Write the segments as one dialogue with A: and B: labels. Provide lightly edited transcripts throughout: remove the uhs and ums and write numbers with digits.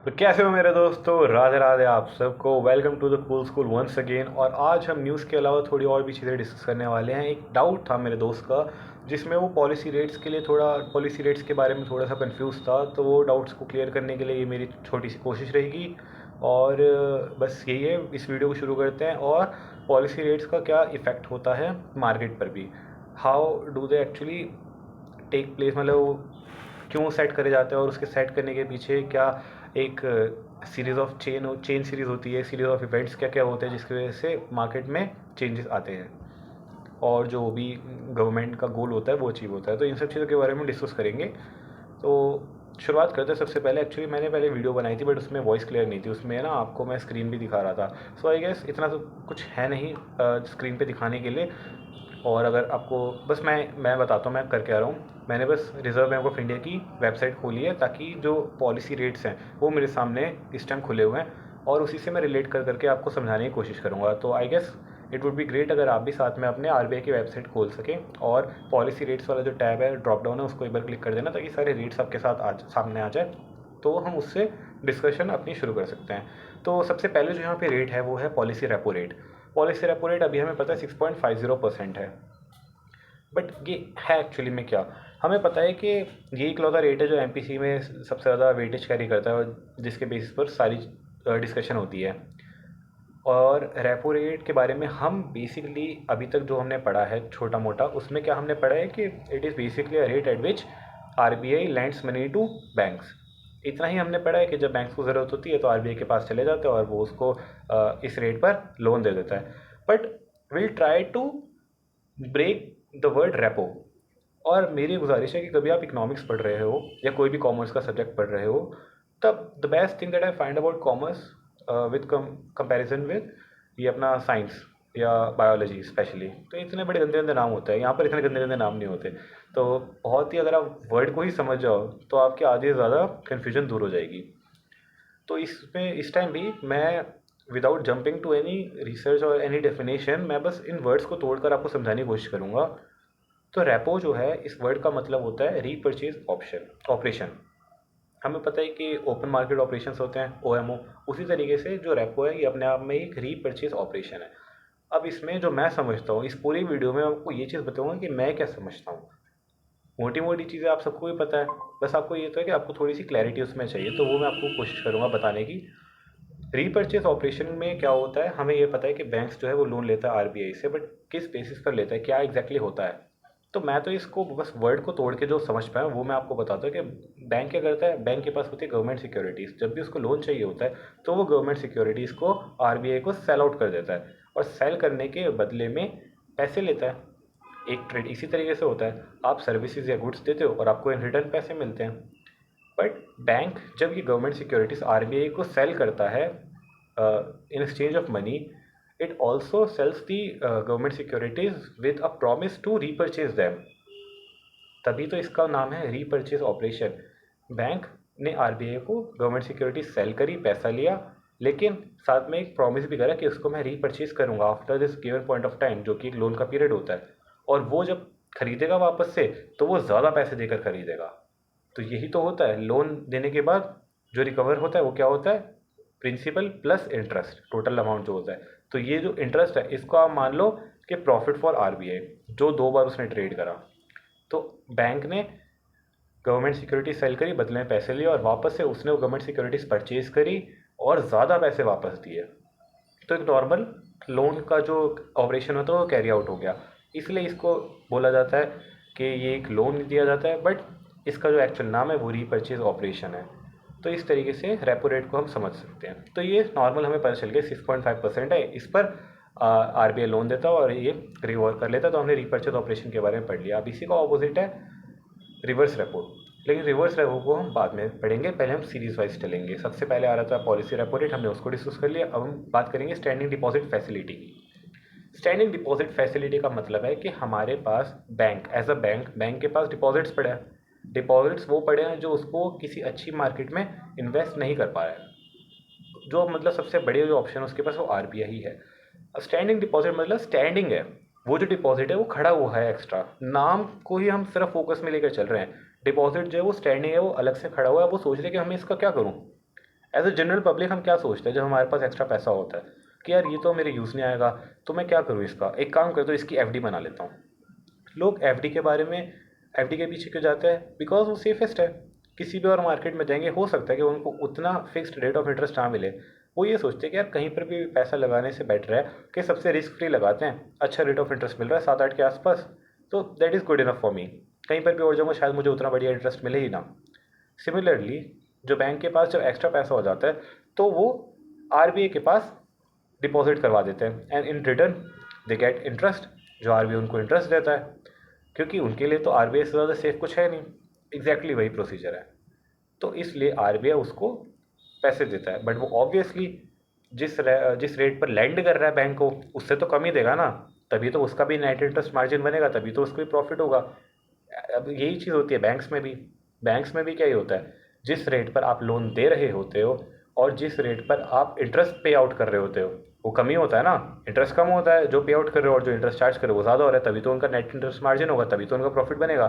A: तो कैसे हो मेरे दोस्तों, राधे राधे आप सबको। Welcome to the cool school once again. और आज हम न्यूज़ के अलावा थोड़ी और भी चीज़ें डिस्कस करने वाले हैं। एक डाउट था मेरे दोस्त का जिसमें वो पॉलिसी रेट्स के बारे में थोड़ा सा कंफ्यूज था, तो वो डाउट्स को क्लियर करने के लिए ये मेरी छोटी सी कोशिश रहेगी। और बस यही है, इस वीडियो को शुरू करते हैं। और पॉलिसी रेट्स का क्या इफ़ेक्ट होता है मार्केट पर भी, how do they actually take place, मतलब वो क्यों सेट करे जाते हैं और उसके सेट करने के पीछे क्या एक सीरीज़ ऑफ चेन सीरीज़ होती है, सीरीज़ ऑफ इवेंट्स क्या क्या होते हैं जिसकी वजह से मार्केट में चेंजेस आते हैं और जो भी गवर्नमेंट का गोल होता है वो अचीव होता है। तो इन सब चीज़ों के बारे में डिस्कस करेंगे। तो शुरुआत करते हैं। सबसे पहले एक्चुअली मैंने पहले वीडियो बनाई थी बट उसमें वॉइस क्लियर नहीं थी, उसमें ना आपको मैं स्क्रीन भी दिखा रहा था। सो आई गेस इतना तो कुछ है नहीं स्क्रीन पे दिखाने के लिए। और अगर आपको बस मैं बताता हूँ मैं कर क्या रहा हूँ। मैंने बस रिज़र्व बैंक ऑफ इंडिया की वेबसाइट खोली है ताकि जो पॉलिसी रेट्स हैं वो मेरे सामने इस टाइम खुले हुए हैं और उसी से मैं रिलेट कर करके आपको समझाने की कोशिश करूँगा। तो I guess it would be great अगर आप भी साथ में अपने आरबीआई की वेबसाइट खोल सकें और पॉलिसी रेट्स वाला जो टैब है, ड्रॉप डाउन है, उसको एक बार क्लिक कर देना ताकि सारे रेट्स आपके साथ सामने आ जाए, तो हम उससे डिस्कशन अपनी शुरू कर सकते हैं। तो सबसे पहले जो यहाँ पे रेट है वो है policy repo rate. Policy repo rate अभी हमें पता है 6.50% है। बट ये है एक्चुअली में क्या, हमें पता है कि ये इकलौता रेट है जो एमपीसी में सबसे ज़्यादा वेटेज कैरी करता है और जिसके बेसिस पर सारी डिस्कशन होती है। और रेपो रेट के बारे में हम बेसिकली अभी तक जो हमने पढ़ा है छोटा मोटा, उसमें क्या हमने पढ़ा है कि it is basically a rate at which RBI lends money to banks. इतना ही हमने पढ़ा है कि जब बैंक्स को ज़रूरत होती है तो आरबीआई के पास चले जाते हैं और वो उसको इस रेट पर लोन दे देता है। But will try to break the word repo. और मेरी गुजारिश है कि कभी आप इकोनॉमिक्स पढ़ रहे हो या कोई भी कॉमर्स का सब्जेक्ट पढ़ रहे हो, तब the best thing that I find about commerce with comparison with ये अपना साइंस या बायोलॉजी स्पेशली, तो इतने बड़े गंदे गंदे नाम होते हैं, यहाँ पर इतने गंदे गंदे नाम नहीं होते। तो बहुत ही अगर आप वर्ड को ही समझ जाओ तो आपके आधे से ज़्यादा कन्फ्यूजन दूर हो जाएगी। तो इसमें इस टाइम भी मैं without jumping to any research और एनी डेफिनेशन, मैं बस इन वर्ड्स को तोड़कर आपको समझाने की कोशिश करूँगा। तो रेपो जो है, इस वर्ड का मतलब होता है रीपर्चेज ऑप्शन ऑपरेशन। हमें पता है कि ओपन मार्केट ऑपरेशंस होते हैं, ओएमओ। उसी तरीके से जो रेपो है ये अपने आप में एक रीपर्चेज ऑपरेशन है। अब इसमें जो मैं समझता हूँ, इस पूरी वीडियो में आपको ये चीज़ बताऊंगा कि मैं क्या समझता हूँ। मोटी मोटी चीज़ें आप सबको भी पता है, बस आपको ये तो है कि आपको थोड़ी सी क्लैरिटी उसमें चाहिए, तो वो मैं आपको कोशिश करूँगा बताने की। रीपर्चेज ऑपरेशन में क्या होता है, हमें ये पता है कि बैंक्स जो है वो लोन लेता है आरबीआई से, बट किस बेसिस पर लेता है, क्या एग्जैक्टली होता है। तो मैं तो इसको बस वर्ड को तोड़ के जो समझ पाया वो मैं आपको बताता हूँ कि बैंक क्या करता है। बैंक के पास होती है गवर्नमेंट सिक्योरिटीज़, जब भी उसको लोन चाहिए होता है तो वो गवर्नमेंट सिक्योरिटीज़ को आरबीआई को सेल आउट कर देता है और सेल करने के बदले में पैसे लेता है। एक ट्रेड इसी तरीके से होता है, आप सर्विसेज या गुड्स देते हो और आपको इन रिटर्न पैसे मिलते हैं। बट बैंक जब ये गवर्नमेंट सिक्योरिटीज आरबीआई को सेल करता है in exchange of money, it also sells the government securities with a promise to repurchase them. तभी तो इसका नाम है रीपर्चेज ऑपरेशन। बैंक ने आरबीआई को गवर्नमेंट सिक्योरिटी सेल करी, पैसा लिया, लेकिन साथ में एक प्रॉमिस भी करा कि उसको मैं रीपर्चेज करूंगा after this given point of time, जो कि एक लोन का पीरियड होता है। और वो जब खरीदेगा वापस से तो वो ज़्यादा पैसे देकर खरीदेगा। तो यही तो होता है, लोन देने के बाद जो रिकवर होता है वो क्या होता है, principal plus interest, total amount जो होता है। तो ये जो इंटरेस्ट है इसको आप मान लो कि प्रॉफिट फॉर आरबीआई, जो 2 बार उसने ट्रेड करा। तो बैंक ने गवर्नमेंट सिक्योरिटी सेल करी, बदले में पैसे लिए और वापस से उसने वो गवर्नमेंट सिक्योरिटीज परचेज करी और ज़्यादा पैसे वापस दिए। तो एक नॉर्मल लोन का जो ऑपरेशन होता है वो कैरी आउट हो गया। इसलिए इसको बोला जाता है कि ये एक लोन दिया जाता है, बट इसका जो एक्चुअल नाम है वो रीपर्चेज ऑपरेशन है। तो इस तरीके से रेपो रेट को हम समझ सकते हैं। तो ये नॉर्मल हमें पता चल गया 6.5% है, इस पर आरबीआई लोन देता है और ये रिवॉल्व कर लेता है। तो हमने रीपर्चेज ऑपरेशन के बारे में पढ़ लिया। अब इसी का ऑपोजिट है रिवर्स रेपो। लेकिन रिवर्स रेपो को हम बाद में पढ़ेंगे, पहले हम सीरीज वाइज चलेंगे। सबसे पहले आ रहा था पॉलिसी रेपो रेट, हमने उसको डिस्कस कर लिया। अब हम बात करेंगे स्टैंडिंग डिपॉजिट फैसिलिटी की। स्टैंडिंग डिपॉजिट फैसिलिटी का मतलब है कि हमारे पास बैंक एज अ बैंक के पास डिपॉजिट्स पड़े हैं। डिपॉजिट्स वो पड़े हैं जो उसको किसी अच्छी मार्केट में इन्वेस्ट नहीं कर पा रहा है। जो मतलब सबसे बड़े जो ऑप्शन है उसके पास वो आरबीआई ही है। स्टैंडिंग डिपॉजिट मतलब स्टैंडिंग है, वो जो डिपॉजिट है वो खड़ा हुआ है एक्स्ट्रा। नाम को ही हम सिर्फ फोकस में लेकर चल रहे हैं। डिपॉजिट जो है वो स्टैंडिंग है, वो अलग से खड़ा हुआ है, वो सोच रहे कि हमें इसका क्या करूँ। एज ए जनरल पब्लिक हम क्या सोचते हैं जब हमारे पास एक्स्ट्रा पैसा होता है कि यार ये तो मेरे यूज़ नहीं आएगा, तो मैं क्या करूँ इसका, एक काम करता हूँ इसकी एफडी बना लेता हूँ। लोग एफडी के बारे में, एफडी के पीछे क्यों जाते हैं? बिकॉज वो सेफेस्ट है। किसी भी और मार्केट में जाएंगे, हो सकता है कि उनको उतना फिक्स्ड रेट ऑफ इंटरेस्ट ना मिले। वो ये सोचते हैं कि यार कहीं पर भी पैसा लगाने से बेटर है कि सबसे रिस्क फ्री लगाते हैं, अच्छा रेट ऑफ इंटरेस्ट मिल रहा है 7-8 के आसपास, तो that is good enough for me. कहीं पर भी और जाऊँगा शायद मुझे उतना बढ़िया इंटरेस्ट मिले ही ना। सिमिलरली जो बैंक के पास जब एक्स्ट्रा पैसा हो जाता है तो वो आरबीआई के पास डिपॉजिट करवा देते हैं, and in return they get interest. जो आरबीआई उनको इंटरेस्ट देता है, क्योंकि उनके लिए तो आरबीआई से ज़्यादा सेफ कुछ है नहीं। एग्जैक्टली वही प्रोसीजर है। तो इसलिए आरबीआई उसको पैसे देता है, बट वो ऑब्वियसली जिस रेट पर लैंड कर रहा है बैंक को उससे तो कम ही देगा ना, तभी तो उसका भी नेट इंटरेस्ट मार्जिन बनेगा, तभी तो उसको भी प्रॉफिट होगा। अब यही चीज़ होती है बैंक्स में भी क्या ही होता है, जिस रेट पर आप लोन दे रहे होते हो और जिस रेट पर आप इंटरेस्ट पे आउट कर रहे होते हो वो कम ही होता है ना। इंटरेस्ट कम होता है जो पे आउट कर रहे हो, और जो इंटरेस्ट चार्ज कर रहे हो वो ज़्यादा हो रहा है, तभी तो उनका नेट इंटरेस्ट मार्जिन होगा, तभी तो उनका प्रॉफिट बनेगा।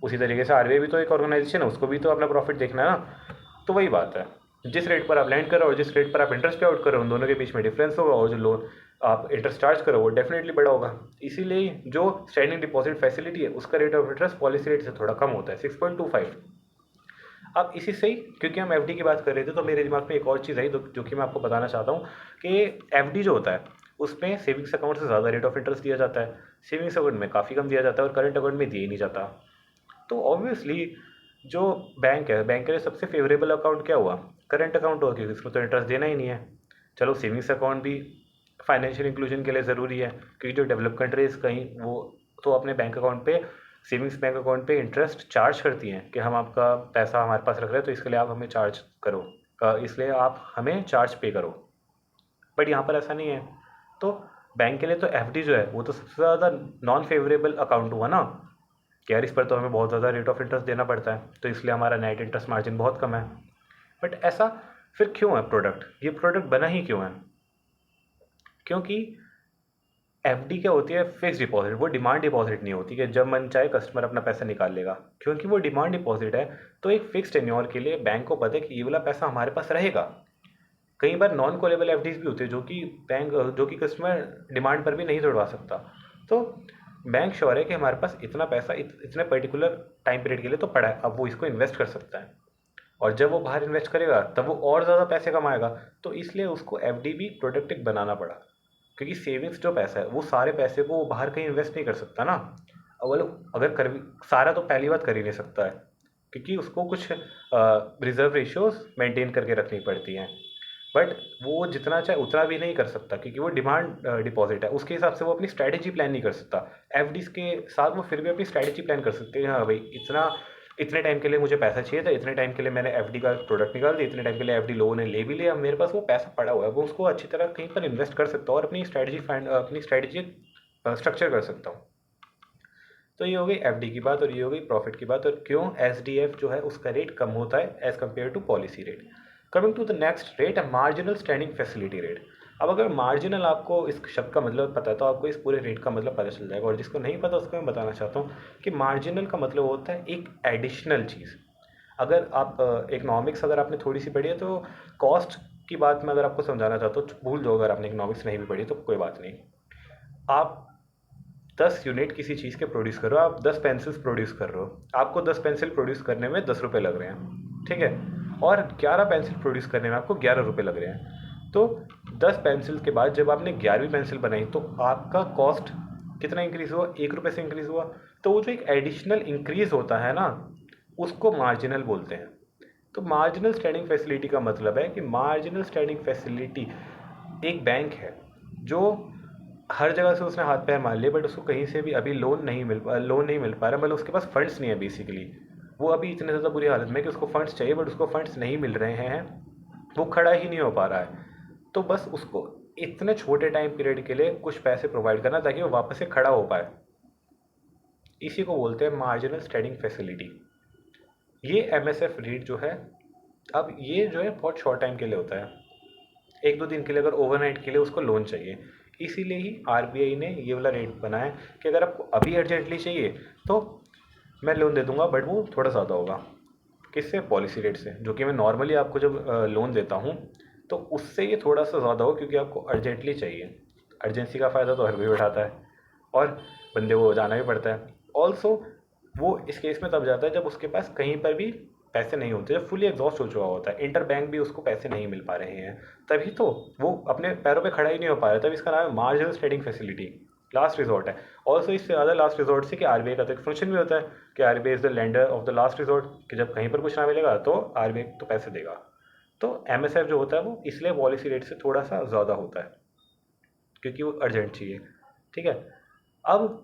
A: उसी तरीके से आरबीआई भी तो एक ऑर्गेनाइजेशन है, उसको भी तो अपना प्रॉफिट देखना है ना। तो वही बात है, जिस रेट पर आप लैंड कर रहे हो और जिस रेट पर आप इंटरेस्ट पे आउट कर रहे हो उन दोनों के बीच में डिफरेंस होगा, और जो लोन आप इंटरेस्ट चार्ज करो वो डेफिनेटली बड़ा होगा। इसीलिए जो स्टैंडिंग डिपॉजिट फैसिलिटी है उसका rate of interest policy rate से थोड़ा कम होता है, 6.25। अब इसी से ही, क्योंकि हम एफडी की बात कर रहे थे तो मेरे दिमाग में एक और चीज़ आई जो कि मैं आपको बताना चाहता हूँ कि एफडी जो होता है उसमें सेविंग्स अकाउंट से ज़्यादा रेट ऑफ इंटरेस्ट दिया जाता है, सेविंग्स अकाउंट में काफ़ी कम दिया जाता है और करंट अकाउंट में दिया ही नहीं जाता। तो ऑब्वियसली जो बैंक है, बैंक के लिए सबसे फेवरेबल अकाउंट क्या हुआ? करंट अकाउंट हुआ, क्योंकि इसमें तो इंटरेस्ट देना ही नहीं है। चलो सेविंग्स अकाउंट भी फाइनेंशियल इंक्लूजन के लिए ज़रूरी है, क्योंकि जो डेवलप कंट्रीज़ कहीं वो तो अपने बैंक अकाउंट पे, सेविंग्स बैंक अकाउंट पे इंटरेस्ट चार्ज करती हैं कि हम आपका पैसा हमारे पास रख रहे हैं तो इसके लिए आप हमें चार्ज करो, इसलिए आप हमें चार्ज पे करो। बट यहाँ पर ऐसा नहीं है। तो बैंक के लिए तो एफडी जो है वो तो सबसे ज़्यादा नॉन फेवरेबल अकाउंट हुआ ना, कि यार इस पर तो हमें बहुत ज़्यादा रेट ऑफ इंटरेस्ट देना पड़ता है, तो इसलिए हमारा नेट इंटरेस्ट मार्जिन बहुत कम है। बट ऐसा फिर क्यों है? ये प्रोडक्ट बना ही क्यों है? क्योंकि एफडी क्या होती है? Fix deposit. वो डिमांड डिपॉजिट नहीं होती कि जब मन चाहे कस्टमर अपना पैसा निकाल लेगा। क्योंकि वो डिमांड डिपॉजिट है तो एक फिक्स टेन्योर के लिए बैंक को पता है कि ये वाला पैसा हमारे पास रहेगा। कई बार नॉन कॉलेबल एफडीज भी होती है जो कि कस्टमर डिमांड पर भी नहीं तोड़वा सकता। तो बैंक श्योर है कि हमारे पास इतना पैसा इतने पर्टिकुलर टाइम पीरियड के लिए तो पड़ा है, अब वो इसको इन्वेस्ट कर सकता है, और जब वो बाहर इन्वेस्ट करेगा तब वो और ज़्यादा पैसे कमाएगा। तो इसलिए उसको एफडी भी प्रोडक्टिव बनाना पड़ा, क्योंकि सेविंग्स जो पैसा है वो सारे पैसे को वो बाहर कहीं इन्वेस्ट नहीं कर सकता ना। अगर कर भी सारा तो पहली बात कर ही नहीं सकता है, क्योंकि उसको कुछ रिजर्व रेशियोज मेंटेन करके रखनी पड़ती हैं। बट वो जितना चाहे उतना भी नहीं कर सकता, क्योंकि वो डिमांड डिपॉजिट है, उसके हिसाब से वो अपनी स्ट्रैटेजी प्लान नहीं कर सकता। एफडीज के साथ वो फिर भी अपनी स्ट्रैटेजी प्लान कर सकते हैं, हाँ भाई इतने टाइम के लिए मुझे पैसा चाहिए था, इतने टाइम के लिए मैंने एफडी का प्रोडक्ट निकाल दिया, इतने टाइम के लिए एफडी लोगों ने ले भी लिया, मेरे पास वो पैसा पड़ा हुआ है, वो उसको अच्छी तरह कहीं पर इन्वेस्ट कर सकता हूँ और अपनी स्ट्रैटेजी स्ट्रक्चर कर सकता हूँ। तो ये हो गई एफडी की बात और ये हो गई प्रॉफिट की बात, और क्यों एसडीएफ जो है उसका रेट कम होता है as compare to policy rate. Coming to the next rate है मार्जिनल स्टैंडिंग फैसिलिटी रेट। अब अगर मार्जिनल आपको इस शब्द का मतलब पता है तो आपको इस पूरे रेट का मतलब पता चल जाएगा, और जिसको नहीं पता उसको मैं बताना चाहता हूँ कि मार्जिनल का मतलब होता है एक एडिशनल चीज़। अगर आप इकोनॉमिक्स अगर आपने थोड़ी सी पढ़ी है तो कॉस्ट की बात में अगर आपको समझाना चाहता हूँ, भूल जाओ अगर आपने इकोनॉमिक्स नहीं भी पढ़ी तो कोई बात नहीं। आप 10 यूनिट किसी चीज़ के प्रोड्यूस कर रहे हो, आप 10 पेंसिल्स प्रोड्यूस कर रहे हो, आपको 10 पेंसिल प्रोड्यूस करने में 10 रुपये लग रहे हैं, ठीक है, और 11 पेंसिल प्रोड्यूस करने में आपको 11 रुपये लग रहे हैं। तो 10 पेंसिल के बाद जब आपने 11वीं पेंसिल बनाई तो आपका कॉस्ट कितना इंक्रीज़ हुआ? 1 रुपये से इंक्रीज़ हुआ। तो वो जो एक एडिशनल इंक्रीज़ होता है ना उसको मार्जिनल बोलते हैं। तो मार्जिनल स्टैंडिंग फैसिलिटी का मतलब है कि मार्जिनल स्टैंडिंग फैसिलिटी एक बैंक है जो हर जगह से उसने हाथ पैर मार लिए, बट उसको कहीं से भी अभी लोन नहीं मिल पा रहा, मतलब उसके पास फंड्स नहीं है बेसिकली। वो अभी इतने ज़्यादा बुरी हालत में है कि उसको फंड्स चाहिए बट उसको फंड्स नहीं मिल रहे हैं, वो खड़ा ही नहीं हो पा रहा है। तो बस उसको इतने छोटे टाइम पीरियड के लिए कुछ पैसे प्रोवाइड करना ताकि वो वापस से खड़ा हो पाए, इसी को बोलते हैं मार्जिनल स्टैंडिंग फैसिलिटी। ये एमएसएफ रेट जो है, अब ये जो है बहुत शॉर्ट टाइम के लिए होता है, 1-2 दिन के लिए, अगर ओवरनाइट के लिए उसको लोन चाहिए। इसीलिए ही आरबीआई ने ये वाला रेट बनाया कि अगर आपको अभी अर्जेंटली चाहिए तो मैं लोन दे दूंगा, बट वो थोड़ा ज़्यादा होगा, किससे? पॉलिसी रेट से, जो कि मैं नॉर्मली आपको जब लोन देता हूँ तो उससे ये थोड़ा सा ज़्यादा हो, क्योंकि आपको अर्जेंटली चाहिए। अर्जेंसी का फ़ायदा तो हर कोई उठाता है और बंदे को जाना भी पड़ता है। ऑल्सो वो इस केस में तब जाता है जब उसके पास कहीं पर भी पैसे नहीं होते, जब फुली एग्जॉस्ट हो चुका होता है, इंटर बैंक भी उसको पैसे नहीं मिल पा रहे हैं, तभी तो वो अपने पैरों पे खड़ा ही नहीं हो पा रहा है। तब इसका नाम है marginal trading facility, last resort है। ऑल्सो इससे ज़्यादा लास्ट रिजॉर्ट से कि आरबीआई का तो एक फंक्शन भी होता है कि RBI is the lender of the last resort, कि जब कहीं पर कुछ ना मिलेगा तो आरबीआई तो पैसे देगा। तो एमएसएफ जो होता है वो इसलिए पॉलिसी रेट से थोड़ा सा ज़्यादा होता है, क्योंकि वो अर्जेंट चाहिए। ठीक है। अब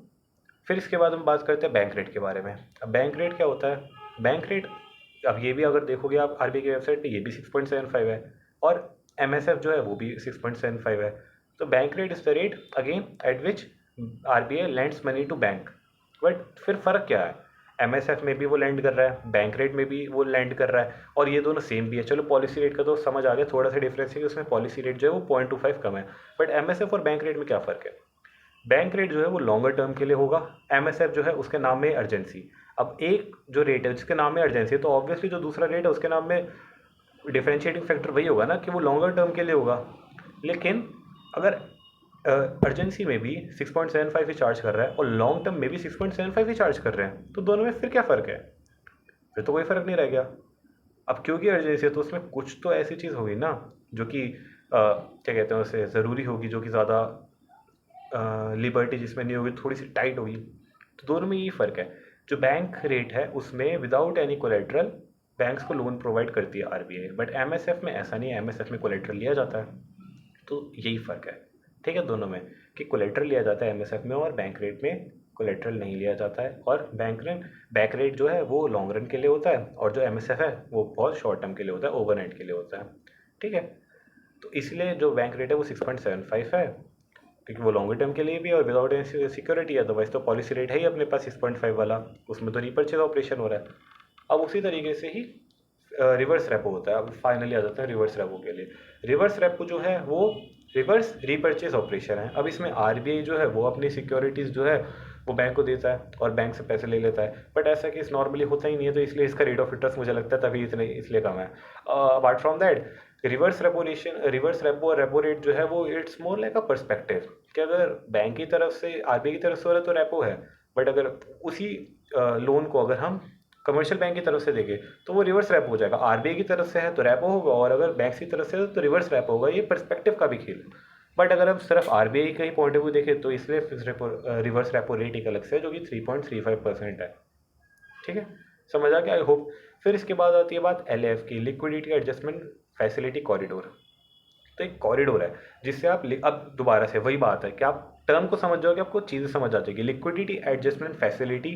A: फिर इसके बाद हम बात करते हैं बैंक रेट के बारे में। अब बैंक रेट क्या होता है? बैंक रेट, अब ये भी अगर देखोगे आप आरबीआई की वेबसाइट पे, ये भी 6.75 है और एमएसएफ जो है वो भी 6.75 है। तो bank rate is the rate again at which RBI lends money to bank. But फिर फ़र्क क्या है? एमएसएफ में भी वो लैंड कर रहा है, बैंक रेट में भी वो लैंड कर रहा है, और ये दोनों सेम भी है। चलो पॉलिसी रेट का तो समझ आ गया, थोड़ा सा डिफरेंस है कि उसमें पॉलिसी रेट जो है वो 0.25 कम है। बट एमएसएफ और बैंक रेट में क्या फ़र्क है? बैंक रेट जो है वो लॉन्गर टर्म के लिए होगा, एमएसएफ जो है उसके नाम में अर्जेंसी। अब एक जो रेट है जिसके नाम में अर्जेंसी है, तो ऑब्वियसली जो दूसरा रेट है उसके नाम में डिफरेंशिएटिंग फैक्टर वही होगा ना, कि वो लॉन्गर टर्म के लिए होगा। लेकिन अगर अर्जेंसी में भी 6.75 ही चार्ज कर रहा है और लॉन्ग टर्म में भी 6.75 ही चार्ज कर रहे हैं, तो दोनों में फिर क्या फ़र्क है? फिर तो कोई फ़र्क नहीं रह गया। अब क्योंकि अर्जेंसी है तो उसमें कुछ तो ऐसी चीज़ होगी ना जो कि क्या कहते हैं उसे, ज़रूरी होगी, जो कि ज़्यादा लिबर्टी जिसमें नहीं होगी, थोड़ी सी टाइट होगी। तो दोनों में यही फ़र्क है। जो बैंक रेट है उसमें विदाउट एनी कोलेट्रल बैंक्स को लोन प्रोवाइड करती है आरबीआई, बट एमएसएफ में ऐसा नहीं है, एमएसएफ में कोलेट्रल लिया जाता है। तो यही फ़र्क है, ठीक है, दोनों में, कि कोलेट्रल लिया जाता है एमएसएफ में और बैंक रेट में कोलेट्रल नहीं लिया जाता है। और बैंक रेट जो है वो लॉन्ग रन के लिए होता है और जो एमएसएफ है वो बहुत शॉर्ट टर्म के लिए होता है, ओवरनाइट के लिए होता है। ठीक है। तो इसलिए जो बैंक रेट है वो 6.75 है, क्योंकि वो लॉन्गर टर्म के लिए भी और विदाउट एनी सिक्योरिटी है। अदरवाइज तो पॉलिसी रेट है ही अपने पास 6.5 वाला, उसमें तो रीपर्चेज ऑपरेशन हो रहा है। अब उसी तरीके से ही रिवर्स रेपो होता है। अब फाइनली आ जाता है रिवर्स रेपो के लिए। रिवर्स रेपो जो है वो रिवर्स रीपर्चेज ऑपरेशन है। अब इसमें आरबीआई जो है वो अपनी सिक्योरिटीज़ जो है वो बैंक को देता है और बैंक से पैसे ले लेता है, बट ऐसा केस नॉर्मली होता ही नहीं है, तो इसलिए इसका रेट ऑफ इंटरेस्ट मुझे लगता है तभी इतने इसलिए कम है। Apart from that, reverse repo और रेपो रेट जो है वो it's more like a perspective, कि अगर बैंक की तरफ से, आरबीआई की तरफ से हो रहा है तो रेपो है, बट अगर उसी लोन को अगर हम कमर्शियल बैंक की तरफ से देखें तो वो रिवर्स रेपो हो जाएगा। आरबीआई की तरफ से है तो रेपो होगा, और अगर बैंक की तरफ से है तो रिवर्स रेपो होगा। ये पर्सपेक्टिव का भी खेल है। बट अगर हम सिर्फ आरबीआई का ही पॉइंट ऑफ व्यू देखें तो इसलिए fix repo reverse repo rate एक अलग से है, जो कि 3.35% है। ठीक है, समझ आ गया आई होप। फिर इसके बाद आती है बात एलएफ की, लिक्विडिटी एडजस्टमेंट फैसिलिटी कॉरिडोर। तो एक कॉरिडोर है जिससे आप अब दोबारा से वही बात है कि आप टर्म को समझ जाओगे, आपको चीज़ें समझ आ जाएगी। लिक्विडिटी एडजस्टमेंट फैसिलिटी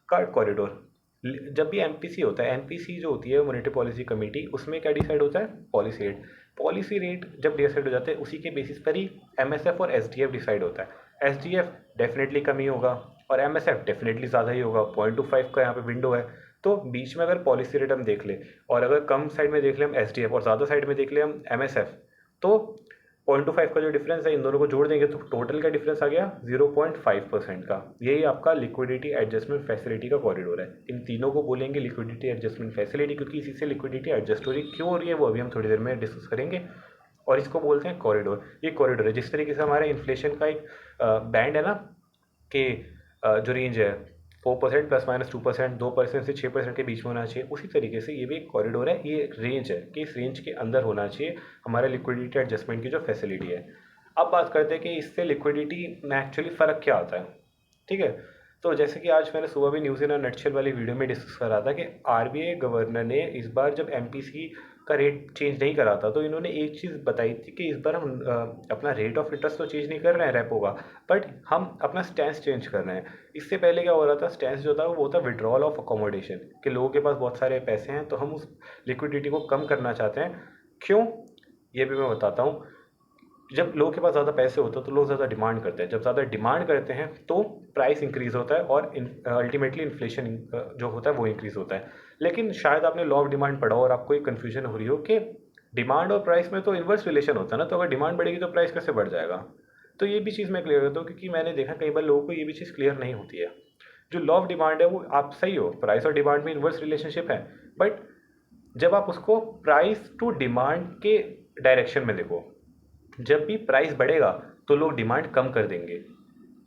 A: का कॉरिडोर, जब भी एमपीसी होता है, एमपीसी जो होती है मॉनेटरी पॉलिसी कमेटी, उसमें क्या डिसाइड होता है? Policy rate. पॉलिसी रेट जब डिसाइड हो जाते हैं उसी के बेसिस पर ही एमएसएफ और एसडीएफ डिसाइड होता है। एसडीएफ डेफिनेटली कम ही होगा और एमएसएफ डेफिनेटली ज़्यादा ही होगा। 0.25 का यहाँ पे विंडो है। तो बीच में अगर पॉलिसी रेट हम देख ले, और अगर कम साइड में देख ले हम एसडीएफ और ज़्यादा साइड में देख ले हम एमएसएफ, तो 0.25 का जो डिफरेंस है इन दोनों को जोड़ देंगे तो टोटल का डिफरेंस आ गया 0.5% का। यही आपका लिक्विडिटी एडजस्टमेंट फैसिलिटी का कॉरिडोर है। इन तीनों को बोलेंगे लिक्विडिटी एडजस्टमेंट फैसिलिटी, क्योंकि इसी से लिक्विडिटी एडजस्ट हो रही है। क्यों हो रही है वो अभी हम थोड़ी देर में डिस्कस करेंगे। और इसको बोलते हैं कॉरिडोर। ये कॉरिडोर है जिस तरीके से हमारे इन्फ्लेशन का एक बैंड है ना, कि जो रेंज है 4% ±2%, 2% से 6% के बीच में होना चाहिए, उसी तरीके से ये भी एक कॉरिडोर है। ये एक रेंज है कि इस रेंज के अंदर होना चाहिए हमारा लिक्विडिटी एडजस्टमेंट की जो फैसिलिटी है। अब बात करते हैं कि इससे लिक्विडिटी में एक्चुअली फ़र्क क्या आता है। ठीक है। तो जैसे कि आज मैंने सुबह भी न्यूज़ इन अ नटशेल वाली वीडियो में डिस्कस करा था कि आरबीआई गवर्नर ने इस बार जब एमपीसी का रेट चेंज नहीं करा था, तो इन्होंने एक चीज़ बताई थी कि इस बार हम अपना रेट ऑफ इंटरेस्ट तो चेंज नहीं कर रहे हैं रेपो का, बट हम अपना स्टैंस चेंज कर रहे हैं। इससे पहले क्या हो रहा था, स्टैंस जो था वो था विड्रॉल ऑफ अकोमोडेशन, कि लोगों के पास बहुत सारे पैसे हैं तो हम उस लिक्विडिटी को कम करना चाहते हैं। क्यों, ये भी मैं बताता हूँ। जब लोगों के पास ज़्यादा पैसे होते हैं तो लोग ज़्यादा डिमांड करते हैं। जब ज़्यादा डिमांड करते हैं तो प्राइस इंक्रीज़ होता है और अल्टीमेटली इन्फ्लेशन जो होता है वो इंक्रीज़ होता है। लेकिन शायद आपने लॉ ऑफ डिमांड पढ़ा हो और आपको एक कन्फ्यूजन हो रही हो कि डिमांड और प्राइस में तो इन्वर्स रिलेशन होता है ना, तो अगर डिमांड बढ़ेगी तो प्राइस कैसे बढ़ जाएगा। तो ये भी चीज़ मैं क्लियर करता हूँ, क्योंकि मैंने देखा कई बार लोगों को ये भी चीज़ क्लियर नहीं होती है। जो लॉ ऑफ डिमांड है वो आप सही हो, प्राइस और डिमांड में इन्वर्स रिलेशनशिप है, बट जब आप उसको प्राइस टू डिमांड के डायरेक्शन में देखो, जब भी प्राइस बढ़ेगा तो लोग डिमांड कम कर देंगे।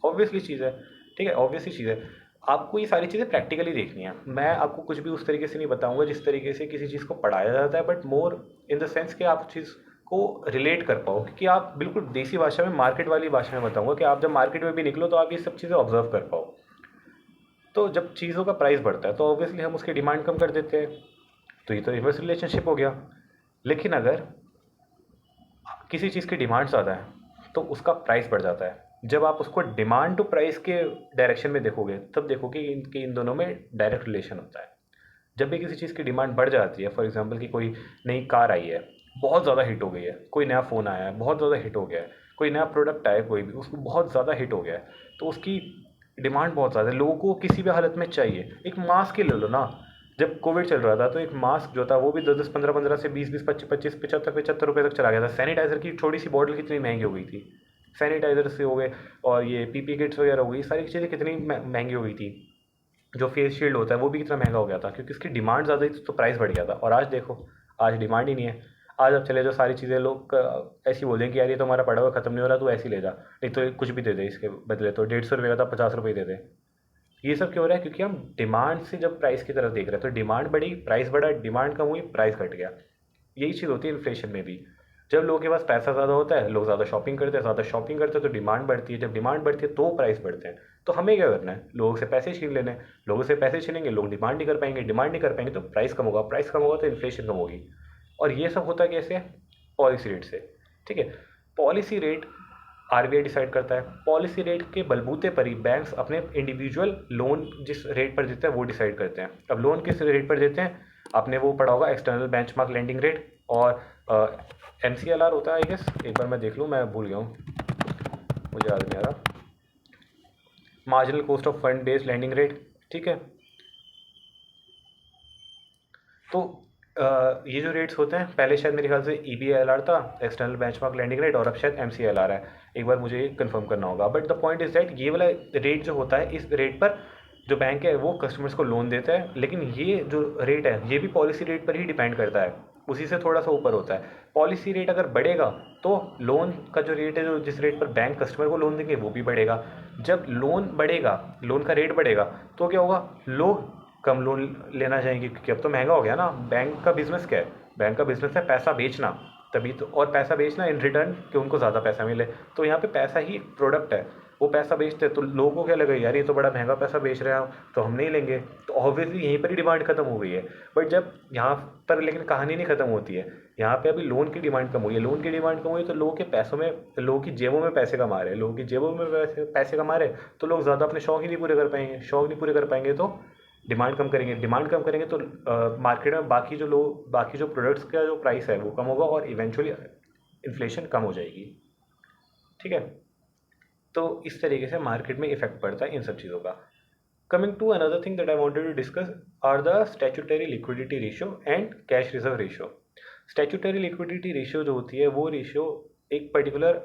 A: ऑब्वियसली चीज़ है, ठीक है, ऑब्वियसली चीज़ है। आपको ये सारी चीज़ें प्रैक्टिकली देखनी है। मैं आपको कुछ भी उस तरीके से नहीं बताऊंगा जिस तरीके से किसी चीज़ को पढ़ाया जाता है, but more in the sense कि आप चीज़ को रिलेट कर पाओ, क्योंकि आप बिल्कुल देसी भाषा में, मार्केट वाली भाषा में बताऊंगा कि आप जब मार्केट में भी निकलो तो आप ये सब चीज़ें ऑब्जर्व कर पाओ। तो जब चीज़ों का प्राइस बढ़ता है तो ऑब्वियसली हम उसकी डिमांड कम कर देते हैं, तो ये तो रिवर्स रिलेशनशिप हो गया। लेकिन अगर किसी चीज़ की डिमांड ज़्यादा है तो उसका प्राइस बढ़ जाता है। जब आप उसको डिमांड टू प्राइस के डायरेक्शन में देखोगे तब देखोगे कि इन दोनों में डायरेक्ट रिलेशन होता है। जब भी किसी चीज़ की डिमांड बढ़ जाती है, फॉर एग्जांपल कि कोई नई कार आई है, बहुत ज़्यादा हिट हो गई है, कोई नया फ़ोन आया है, बहुत ज़्यादा हिट हो गया है, कोई नया प्रोडक्ट आया है, कोई भी उसको बहुत ज़्यादा हिट हो गया है, तो उसकी डिमांड बहुत ज़्यादा है, लोगों को किसी भी हालत में चाहिए। एक मास्क ही ले लो ना, जब कोविड चल रहा था तो एक मास्क जो था वो भी 10 10 15 15 से 20 20 25 25 75 75 रुपये तक चला गया था। सैनिटाइज़र की छोटी सी बॉटल कितनी महंगी हो गई थी, सैनिटाइज़र से हो गए, और ये पीपी किट्स वगैरह हो गई, सारी चीज़ें कितनी महंगी हो गई थी। जो फेस शील्ड होता है वो भी कितना महंगा हो गया था, क्योंकि उसकी डिमांड ज़्यादा थी तो प्राइस बढ़ गया था। और आज देखो, आज डिमांड ही नहीं है। आज अब चले जाओ, सारी चीज़ें लोग ऐसी बोलें कि यार ये तो हमारा पड़ा हुआ ख़त्म नहीं हो रहा, तो ऐसे ही ले जा, नहीं तो कुछ भी दे दे इसके बदले, तो 150 रुपये का था 50 रुपये दे दे। ये सब क्यों हो रहा है? क्योंकि हम डिमांड से जब प्राइस की तरफ देख रहे हैं, तो डिमांड बढ़ी प्राइस बढ़ा, डिमांड कम हुई प्राइस घट गया। यही चीज़ होती है इन्फ्लेशन में भी। जब लोगों के पास पैसा ज़्यादा होता है, लोग ज़्यादा शॉपिंग करते हैं, ज़्यादा शॉपिंग करते हैं तो डिमांड बढ़ती है, जब डिमांड बढ़ती है तो प्राइस बढ़ते हैं। तो हमें क्या करना है? लोगों से पैसे छीन लेने हैं। लोगों से पैसे छीनेंगे, लोग डिमांड नहीं कर पाएंगे, डिमांड नहीं कर पाएंगे तो प्राइस कम होगा, प्राइस कम होगा तो इन्फ्लेशन कम होगी। और ये सब होता कैसे? पॉलिसी रेट से। ठीक है, पॉलिसी रेट आरबीआई डिसाइड करता है। पॉलिसी रेट के बलबूते पर ही बैंक्स अपने इंडिविजुअल लोन जिस रेट पर देते हैं वो डिसाइड करते हैं। अब लोन किस रेट पर देते हैं? आपने वो पढ़ा होगा, एक्सटर्नल बेंचमार्क लेंडिंग रेट, और MCLR होता है आई गेस, एक बार मैं देख लूँ, मैं भूल गया हूँ, मुझे याद नहीं आ रहा। Marginal cost of fund based landing rate. ठीक है, तो ये जो रेट्स होते हैं, पहले शायद मेरे ख्याल से EBLR था, एक्सटर्नल बेंचमार्क लैंडिंग रेट, और अब शायद MCLR है। एक बार मुझे कंफर्म करना होगा, but the point is that ये वाला रेट जो होता है, इस रेट पर जो बैंक है वो कस्टमर्स को लोन देता है। लेकिन ये जो रेट है ये भी पॉलिसी रेट पर ही डिपेंड करता है, उसी से थोड़ा सा ऊपर होता है। पॉलिसी रेट अगर बढ़ेगा तो लोन का जो रेट है, जो जिस रेट पर बैंक कस्टमर को लोन देंगे वो भी बढ़ेगा। जब लोन बढ़ेगा, लोन का रेट बढ़ेगा, तो क्या होगा? लोग कम लोन लेना चाहेंगे, क्योंकि अब तो महंगा हो गया ना। बैंक का बिजनेस क्या है? बैंक का बिजनेस है पैसा बेचना, तभी तो, और पैसा बेचना इन रिटर्न कि उनको ज़्यादा पैसा मिले। तो यहाँ पे पैसा ही एक प्रोडक्ट है, वो पैसा बेचते हैं, तो लोगों को क्या लगेगा, यार ये तो बड़ा महंगा पैसा बेच रहे हैं, तो हम नहीं लेंगे। तो ऑब्वियसली यहीं पर ही डिमांड खत्म हो गई है। बट जब यहाँ पर, लेकिन कहानी नहीं खत्म होती है। यहाँ पे अभी लोन की डिमांड कम हुई है, लोन की डिमांड कम हुई है तो लोगों के पैसों में, लोगों की जेबों में पैसे कमा रहे हैं, लोगों की जेबों में पैसे कमा रहे हैं, तो लोग ज़्यादा अपने शौक ही नहीं पूरे कर पाएंगे, शौक नहीं पूरे कर पाएंगे तो डिमांड कम करेंगे, डिमांड कम करेंगे तो मार्केट में बाकी जो प्रोडक्ट्स का जो प्राइस है वो कम होगा, और इवेंचुअली इन्फ्लेशन कम हो जाएगी। ठीक है, तो इस तरीके से मार्केट में इफेक्ट पड़ता है इन सब चीज़ों का। Coming to another thing that I wanted to discuss are the statutory liquidity ratio and cash reserve ratio. Statutory liquidity ratio जो होती है वो रेशियो एक पर्टिकुलर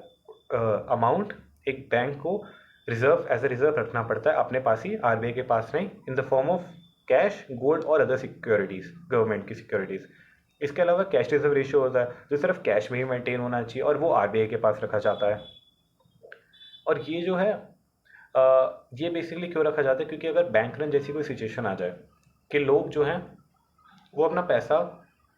A: अमाउंट एक बैंक को रिजर्व, एज अ रिजर्व रखना पड़ता है अपने पास ही, आरबीआई के पास नहीं, in the form of cash, gold और अदर सिक्योरिटीज़, गवर्नमेंट की सिक्योरिटीज़। इसके अलावा कैश रिजर्व रेशियो होता है जो सिर्फ कैश में ही मेंटेन होना चाहिए, और वो आरबीआई के पास रखा जाता है। और ये जो है ये बेसिकली क्यों रखा जाता है? क्योंकि अगर बैंक रन जैसी कोई सिचुएशन आ जाए कि लोग जो हैं वो अपना पैसा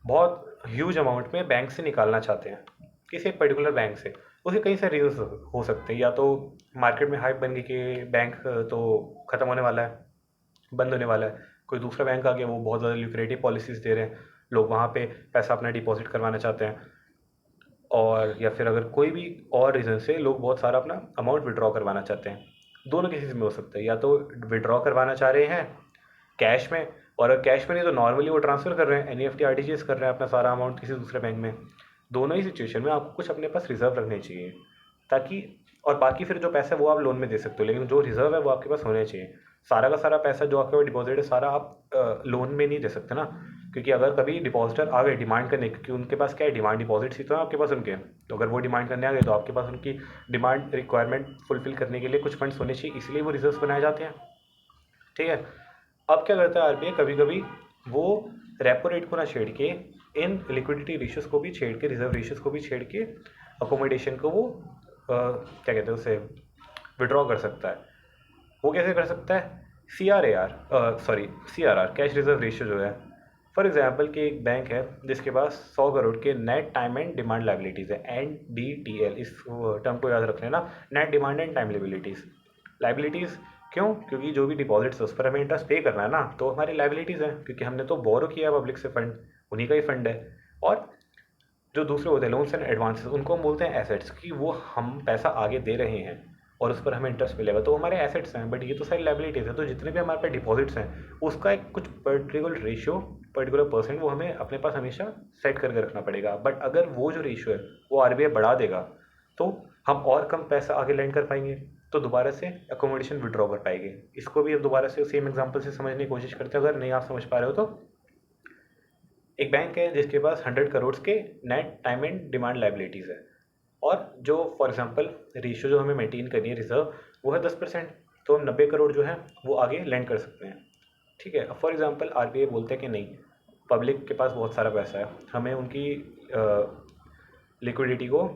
A: बहुत ह्यूज अमाउंट में बैंक से निकालना चाहते हैं, किसी एक पर्टिकुलर बैंक से, उसके कई सारे रीजन हो सकते हैं। या तो मार्केट में हाइप बन गई कि बैंक तो ख़त्म होने वाला है, बंद होने वाला है, कोई दूसरा बैंक आ गया, वो बहुत ज़्यादा ल्यूक्रेटिव पॉलिसीज़ दे रहे हैं, लोग वहाँ पे पैसा अपना डिपॉजिट करवाना चाहते हैं। और या फिर अगर कोई भी और रीज़न से लोग बहुत सारा अपना अमाउंट विड्रॉ करवाना चाहते हैं, दोनों केसेस में हो सकता है। या तो विड्रॉ करवाना चाह रहे हैं कैश में, और अगर कैश में नहीं तो नॉर्मली वो ट्रांसफ़र कर रहे हैं, NEFT RTGS कर रहे हैं अपना सारा अमाउंट किसी दूसरे बैंक में। दोनों ही सिचुएशन में आपको कुछ अपने पास रिजर्व रखने चाहिए, ताकि, और बाकी फिर जो पैसा है वो आप लोन में दे सकते हो, लेकिन जो रिजर्व है वो आपके पास होने चाहिए। सारा का सारा पैसा जो आपके पास डिपॉजिट है सारा आप लोन में नहीं दे सकते ना, क्योंकि अगर कभी डिपॉजिटर आ गए डिमांड करने, क्योंकि उनके पास क्या है, डिमांड डिपॉजिट्स ही तो है आपके पास उनके, तो अगर वो डिमांड करने आ गए तो आपके पास उनकी डिमांड रिक्वायरमेंट फुलफिल करने के लिए कुछ फंड्स होने चाहिए, इसलिए वो रिजर्व्स बनाए जाते हैं। ठीक है, अब क्या करता है आरबीआई, कभी कभी वो रेपो रेट को ना छेड़ के इन लिक्विडिटी रेशियोज को भी छेड़ के, रिजर्व रेशियोज को भी छेड़ के अकोमोडेशन को वो क्या कहते हैं उसे विड्रॉ कर सकता है। वो कैसे कर सकता है? CRAR कैश रिजर्व रेशियो जो है, फॉर एग्जांपल कि एक बैंक है जिसके पास 100 करोड़ के net time and demand liabilities है, NDTL, इस टर्म को याद रख लेना, net demand and time liabilities. क्यों? क्योंकि जो भी डिपॉजिट्स है उस पर हमें इंटरेस्ट पे करना है ना, तो हमारी लाइबिलिटीज़ हैं, क्योंकि हमने तो बोरो किया है पब्लिक से फंड, उन्हीं का ही फंड है। और जो दूसरे होते हैं लोन्स एंड एडवांसेस, उनको हम बोलते हैं एसेट्स, कि वो हम पैसा आगे दे रहे हैं और उस पर हमें इंटरेस्ट मिलेगा, तो हमारे एसेट्स हैं। बट ये तो सारी लाइबिलिटीज़ है, तो जितने भी हमारे पास डिपॉजिट्स हैं उसका एक कुछ पर्टिकुलर रेशियो, पर्टिकुलर परसेंट वो हमें अपने पास हमेशा सेट करके रखना पड़ेगा। बट अगर वो जो रेशियो है वो RBI बढ़ा देगा तो हम और कम पैसा आगे लैंड कर पाएंगे, तो दोबारा से अकोमोडेशन विड्रॉ कर पाएंगे। इसको भी अब दोबारा से सेम एग्जांपल से समझने की कोशिश करते हैं, अगर नहीं आप समझ पा रहे हो तो। एक बैंक है जिसके पास 100 करोड़ के net time and demand liabilities है, और जो फॉर एग्जांपल रेशियो जो हमें मेंटेन करनी है रिजर्व, वो है 10%, तो हम 90 करोड़ जो है वो आगे लैंड कर सकते हैं। ठीक है, अब फॉर एग्जांपल RBI बोलते हैं कि नहीं, पब्लिक के पास बहुत सारा पैसा है, हमें उनकी लिक्विडिटी को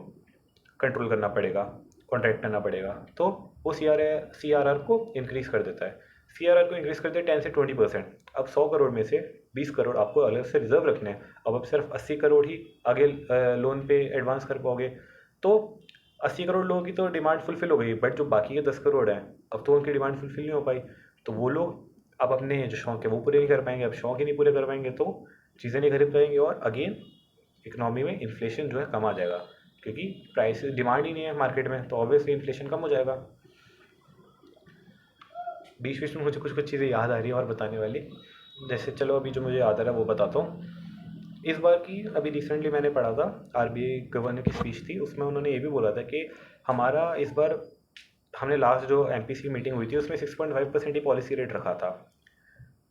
A: कंट्रोल करना पड़ेगा, कॉन्ट्रैक्ट करना पड़ेगा, तो वो CRR को इंक्रीज़ कर देता है। CRR को इंक्रीज़ करते हैं 10 से 20%। अब 100 करोड़ में से 20 करोड़ आपको अलग से रिजर्व रखने हैं। अब आप सिर्फ 80 करोड़ ही आगे लोन पे एडवांस कर पाओगे, तो 80 करोड़ लोगों की तो डिमांड फुलफिल हो गई, बट जो बाकी के 10 करोड़ हैं अब तो उनकी डिमांड फुलफिल नहीं हो पाई, तो वो लोग अब अपने जो शौक है वो पूरे नहीं कर पाएंगे। अब शौक ही नहीं पूरे कर पाएंगे तो चीज़ें नहीं खरीद पाएंगे, और अगेन इकोनॉमी में इन्फ्लेशन जो है कम आ जाएगा, क्योंकि प्राइस डिमांड ही नहीं है मार्केट में, तो ऑब्वियसली इन्फ्लेशन कम हो जाएगा। बीच बीच में मुझे कुछ कुछ चीज़ें याद आ रही हैं और बताने वाली, जैसे चलो अभी जो मुझे याद आ रहा है वो बताता हूँ। इस बार की अभी रिसेंटली मैंने पढ़ा था, RBI गवर्नर की स्पीच थी, उसमें उन्होंने ये भी बोला था कि हमारा इस बार, हमने लास्ट जो MPC मीटिंग हुई थी उसमें 6.5% ही पॉलिसी रेट रखा था,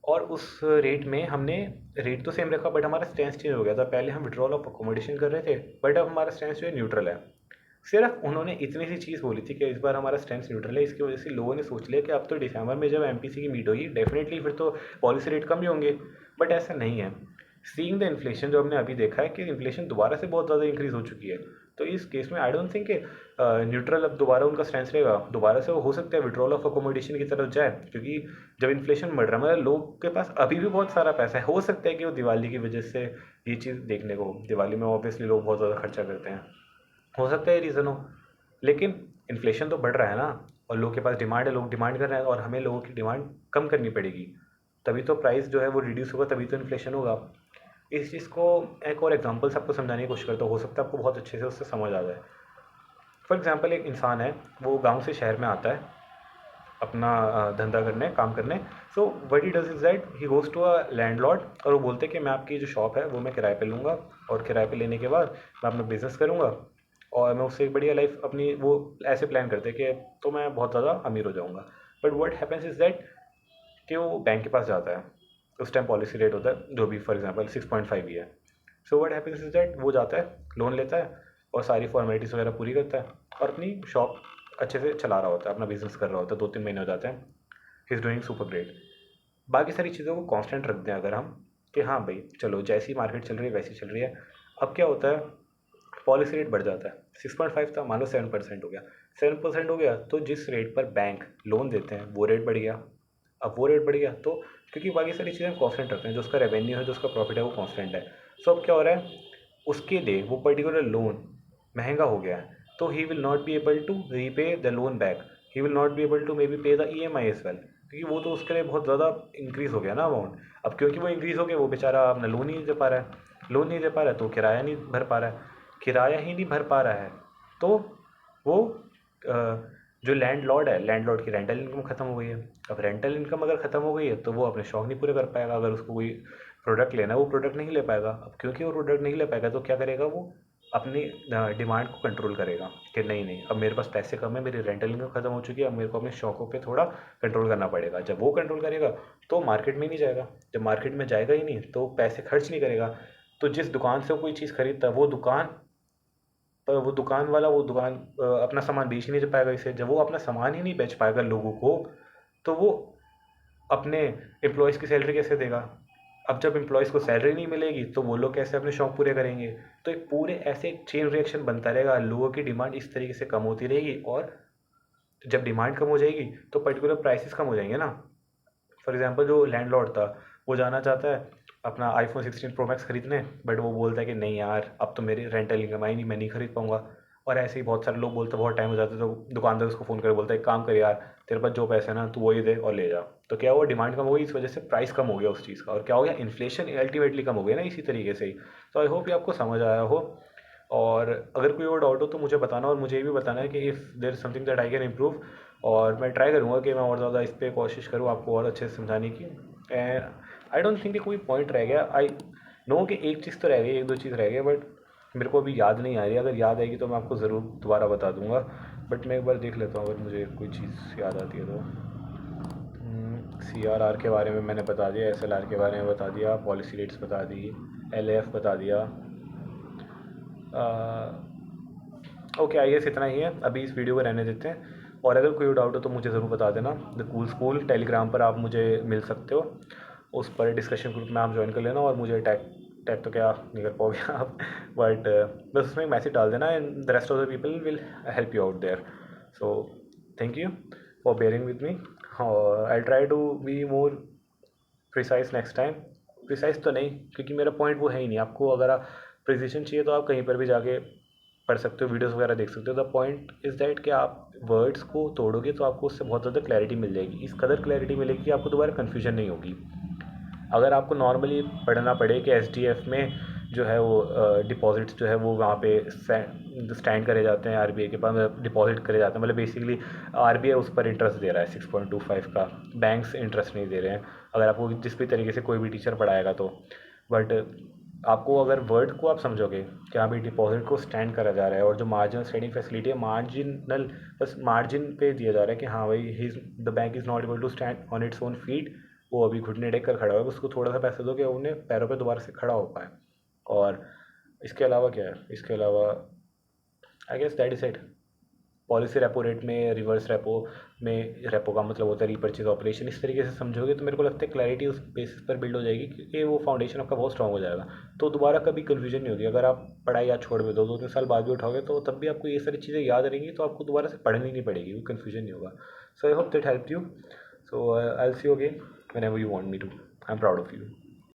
A: और उस रेट में हमने रेट तो सेम रखा, बट हमारा स्टैंस चेंज हो गया था। पहले हम विड्रॉल ऑफ अकोमोडेशन कर रहे थे, बट अब हमारा स्टैंस जो है न्यूट्रल है। सिर्फ उन्होंने इतनी सी चीज़ बोली थी कि इस बार हमारा स्टैंस न्यूट्रल है, इसकी वजह से लोगों ने सोच लिया कि अब तो दिसंबर में जब MPC की मीट होगी डेफिनेटली फिर तो पॉलिसी रेट कम ही होंगे, बट ऐसा नहीं है। सीइंग द इन्फ्लेशन, जो हमने अभी देखा है कि इन्फ्लेशन दोबारा से बहुत ज़्यादा इंक्रीज़ हो चुकी है, तो इस केस में आई डोंट थिंक कि न्यूट्रल अब दोबारा उनका स्टैंस रहेगा। दोबारा से वो हो सकता है विड्रॉल ऑफ अकोमोडेशन की तरफ जाए, क्योंकि जब इन्फ्लेशन बढ़ रहा है, मतलब लोग के पास अभी भी बहुत सारा पैसा है, हो सकता है कि वो दिवाली की वजह से ये चीज़ देखने को, दिवाली में ऑब्वियसली लोग बहुत ज़्यादा खर्चा करते हैं, हो सकता है रीज़न हो, लेकिन इन्फ्लेशन तो बढ़ रहा है ना, और लोग के पास डिमांड है, लोग डिमांड कर रहे हैं, और हमें लोगों की डिमांड कम करनी पड़ेगी, तभी तो प्राइस जो है वो रिड्यूस होगा, तभी तो इन्फ्लेशन होगा। इस चीज़ को एक और एग्जांपल से आपको समझाने की कोशिश करता हूँ, हो सकता है आपको बहुत अच्छे से उससे समझ आ जाए। फॉर एग्जांपल एक इंसान है, वो गांव से शहर में आता है अपना धंधा करने, काम करने। So what he does is that he goes to a landlord, और वो बोलते हैं कि मैं आपकी जो शॉप है वो मैं किराए पे लूँगा, और किराए पे लेने के बाद मैं अपना बिज़नेस करूँगा, और मैं उससे एक बढ़िया लाइफ अपनी, वो ऐसे प्लान करते हैं कि तो मैं बहुत ज़्यादा अमीर हो जाऊँगा। But what happens is that कि वो बैंक के पास जाता है, उस टाइम पॉलिसी रेट होता है जो भी फॉर एग्जांपल 6.5 ही है। So what happens is that वो जाता है, लोन लेता है, और सारी फॉर्मेलिटीज़ वगैरह पूरी करता है, और अपनी शॉप अच्छे से चला रहा होता है, अपना बिजनेस कर रहा होता है। 2-3 महीने हो जाते हैं, he is doing super great. बाकी सारी चीज़ों को कांस्टेंट रख दें अगर हम, कि हाँ भाई चलो जैसी मार्केट चल रही है वैसी चल रही है। अब क्या होता है, पॉलिसी रेट बढ़ जाता है, 6.5 था मान लो 7% हो गया, 7% हो गया, तो जिस रेट पर बैंक लोन देते हैं वो रेट बढ़ गया। अब वो रेट बढ़ गया तो, क्योंकि बाकी सारी चीज़ें कांस्टेंट रखते हैं, जो उसका रेवेन्यू है, जो उसका प्रॉफिट है, वो कांस्टेंट है। सो अब क्या हो रहा है, उसके लिए वो पर्टिकुलर लोन महंगा हो गया है, तो he will not be able to repay the loan back, he will not be able to maybe pay the EMI as well, क्योंकि वो तो उसके लिए बहुत ज़्यादा इंक्रीज़ हो गया ना अमाउंट। अब क्योंकि वो इंक्रीज़ हो गया, वो बेचारा अपना लोन ही नहीं दे पा रहा है, लोन नहीं दे पा रहा है तो किराया नहीं भर पा रहा है, किराया ही नहीं भर पा रहा है, तो वो जो लैंडलॉर्ड है, लैंडलॉर्ड की रेंटल इनकम ख़त्म हो गई है। अब रेंटल इनकम अगर ख़त्म हो गई है तो वो अपने शौक नहीं पूरे कर पाएगा, अगर उसको कोई प्रोडक्ट लेना है वो प्रोडक्ट नहीं ले पाएगा। अब क्योंकि वो प्रोडक्ट नहीं ले पाएगा तो क्या करेगा, वो अपनी डिमांड को कंट्रोल करेगा कि नहीं नहीं अब मेरे पास पैसे कम है, मेरी रेंटल इनकम ख़त्म हो चुकी है, अब मेरे को अपने शौकों पे थोड़ा कंट्रोल करना पड़ेगा। जब वो कंट्रोल करेगा तो मार्केट में नहीं जाएगा, जब मार्केट में जाएगा ही नहीं तो पैसे खर्च नहीं करेगा, तो जिस दुकान से वो कोई चीज़ खरीदता है वो दुकान पर, वो दुकान वाला वो दुकान अपना सामान बेच ही नहीं पाएगा इसे। जब वो अपना सामान ही नहीं बेच पाएगा लोगों को, तो वो अपने एम्प्लॉयज़ की सैलरी कैसे देगा? अब जब एम्प्लॉयज़ को सैलरी नहीं मिलेगी तो वो लोग कैसे अपने शौक पूरे करेंगे। तो एक पूरे ऐसे एक चेन रिएक्शन बनता रहेगा, लोगों की डिमांड इस तरीके से कम होती रहेगी, और जब डिमांड कम हो जाएगी तो पर्टिकुलर प्राइसेस कम हो जाएंगे ना। फॉर एग्जांपल जो लैंडलॉर्ड था, वो जाना चाहता है अपना आईफोन 16 प्रो मैक्स खरीदने, बट वो बोलता है कि नहीं यार, अब तो मेरी रेंटल इनकम आई नहीं, मैं नहीं खरीद पाऊंगा। और ऐसे ही बहुत सारे लोग बोलते बहुत टाइम हो जाता है, तो दुकानदार उसको फ़ोन कर बोलता है एक काम कर यार, तेरे पास जो पैसे हैं ना तू वही दे और ले जा। तो क्या हुआ, डिमांड कम हो गई, इस वजह से प्राइस कम हो गया उस चीज़ का, और क्या हो गया, इन्फ्लेशन अल्टीमेटली कम हो गया ना इसी तरीके से ही। तो आई होप ये आपको समझ आया हो। और अगर कोई और डाउट हो तो मुझे बताना, और मुझे ये भी बताना है कि if there is something that I can improve, और मैं ट्राई करूँगा कि मैं और ज़्यादा इस पर कोशिश करूँ आपको और अच्छे से समझाने की। एंड आई डोंट थिंक कि कोई पॉइंट रह गया। आई नो कि एक चीज़ तो रह गई, एक दो चीज़ रह गई, बट मेरे को अभी याद नहीं आ रही। अगर याद आएगी तो मैं आपको ज़रूर दोबारा बता दूंगा, बट मैं एक बार देख लेता हूँ अगर मुझे कोई चीज़ याद आती है तो। CRR के बारे में मैंने बता दिया, SLR के बारे में बता दिया, पॉलिसी रेट्स बता दी, LAF बता दिया। ओके, आई गेस इतना ही है, अभी इस वीडियो को रहने देते हैं। और अगर कोई डाउट हो तो मुझे ज़रूर बता देना। द कूल स्कूल टेलीग्राम पर आप मुझे मिल सकते हो, उस पर डिस्कशन ग्रुप में आप ज्वाइन कर लेना, और मुझे टैग टैग तो क्या नहीं कर पाओगे आप, बट बस उसमें मैसेज डाल देना, and the rest of the people will help you out there. So thank you for bearing with me, और I try to be more precise next time. Precise तो नहीं, क्योंकि मेरा पॉइंट वो है ही नहीं। आपको अगर आप प्रिसिशन चाहिए तो आप कहीं पर भी जाके पढ़ सकते हो, वीडियोस वगैरह देख सकते हो। द पॉइंट इज़ दैट कि आप वर्ड्स को तोड़ोगे तो आपको उससे बहुत ज़्यादा क्लैरिटी मिल जाएगी, इस कदर क्लैरिटी मिलेगी कि आपको दोबारा कन्फ्यूजन नहीं होगी। अगर आपको नॉर्मली पढ़ना पड़े कि SDF में जो है वो डिपॉजिट्स जो है वो वहाँ पे स्टैंड करे जाते हैं RBI के पास, मतलब डिपॉजिट करे जाते हैं, मतलब बेसिकली RBI उस पर इंटरेस्ट दे रहा है 6.25 का, बैंक्स इंटरेस्ट नहीं दे रहे हैं, अगर आपको जिस भी तरीके से कोई भी टीचर पढ़ाएगा तो। बट आपको अगर वर्ड को आप समझोगे कि हाँ भाई डिपॉजिट को स्टैंड करा जा रहा है, और जो मार्जिनल स्टैंडिंग फैसिलिटी है, मार्जिनल बस मार्जिन पे दिया जा रहा है कि हाँ भाई ही the bank is not able to stand on its own feet, वो अभी घुटने टेक कर खड़ा हुआ है, उसको थोड़ा सा पैसा दो कि उन्हें पैरों पे दोबारा से खड़ा हो पाए। और इसके अलावा क्या है, इसके अलावा I guess that is it. Policy repo rate में, रिवर्स रेपो में, रेपो का मतलब होता है रीपर्चेज ऑपरेशन, इस तरीके से समझोगे तो मेरे को लगता है क्लैरिटी उस बेसिस पर बिल्ड हो जाएगी, क्योंकि वो फाउंडेशन आपका बहुत स्ट्रांग हो जाएगा। तो दोबारा कभी कन्फ्यूजन नहीं होगी। अगर आप पढ़ाई आज छोड़ भी दो, 2-3 साल बाद भी उठाओगे तो तब भी आपको ये सारी चीज़ें याद रहेंगी, तो आपको दोबारा से पढ़नी नहीं पड़ेगी, कोई कन्फ्यूजन नहीं होगा। So I hope that help you. So I will see you again whenever you want me to. I'm proud of you.